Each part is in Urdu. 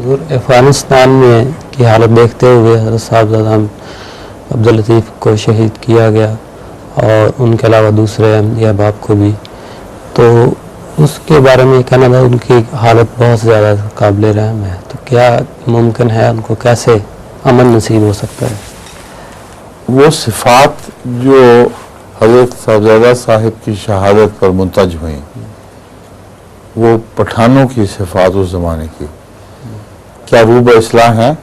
حضور افغانستان میں کی حالت دیکھتے ہوئے حضرت صاحبزادہ عبداللطیف کو شہید کیا گیا اور ان کے علاوہ دوسرے انبیاء باپ کو بھی، تو اس کے بارے میں کہنا تھا ان کی حالت بہت زیادہ قابل رحم ہے، تو کیا ممکن ہے ان کو کیسے امن نصیب ہو سکتا ہے؟ وہ صفات جو حضرت صاحبزادہ صاحب کی شہادت پر منتج ہوئیں، وہ پٹھانوں کی صفات اس زمانے کی، کیا روح اصلاح ہیں؟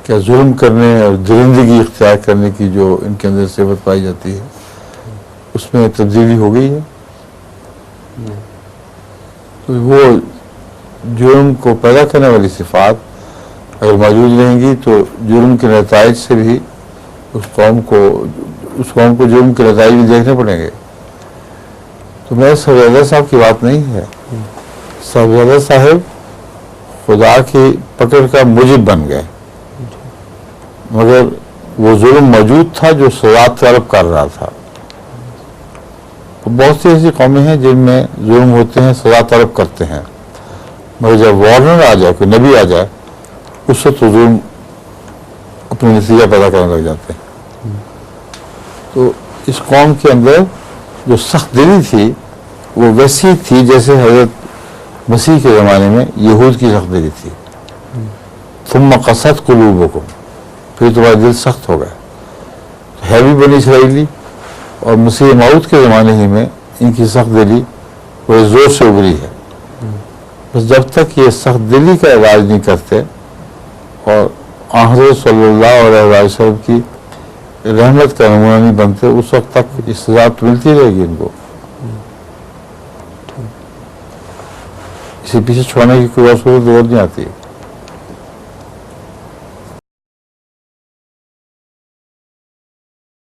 کیا ظلم کرنے اور درندگی اختیار کرنے کی جو ان کے اندر صفت پائی جاتی ہے اس میں تبدیلی ہو گئی ہے؟ تو وہ جرم کو پیدا کرنے والی صفات اگر موجود رہیں گی تو جرم کے نتائج سے بھی اس قوم کو جرم کے نتائج بھی دیکھنے پڑیں گے۔ تو میرے صاحبزادہ صاحب کی بات نہیں ہے، صاحبزادہ صاحب خدا کی پکڑ کا موجب بن گئے، مگر وہ ظلم موجود تھا جو سزا طلب کر رہا تھا۔ بہت سی ایسی قومیں ہیں جن میں ظلم ہوتے ہیں، سزا طلب کرتے ہیں، مگر جب وارنر آ جائے، کوئی نبی آ جائے، اس سے تو ظلم اپنے نتیجہ پیدا کرنے لگ جاتے ہیں۔ تو اس قوم کے اندر جو سخت دلی تھی وہ ویسی تھی جیسے حضرت مسیح کے زمانے میں یہود کی سخت دلی تھی۔ ثم قست قلوبکم، پھر تمہارا دل سخت ہو گیا۔ ہے بھی بنی اسرائیلی، اور مسیح موعود کے زمانے ہی میں ان کی سخت دلی وہ زور سے ابھری ہے۔ بس جب تک یہ سخت دلی کا علاج نہیں کرتے اور حضرت صلی اللہ علیہ وسلم کی رحمت کا نمونہ نہیں بنتے، اس وقت تک اس سزا ملتی رہے گی ان کو، اسے پیچھے چھوڑنے کی کوئی اور صورت اور نہیں آتی ہے۔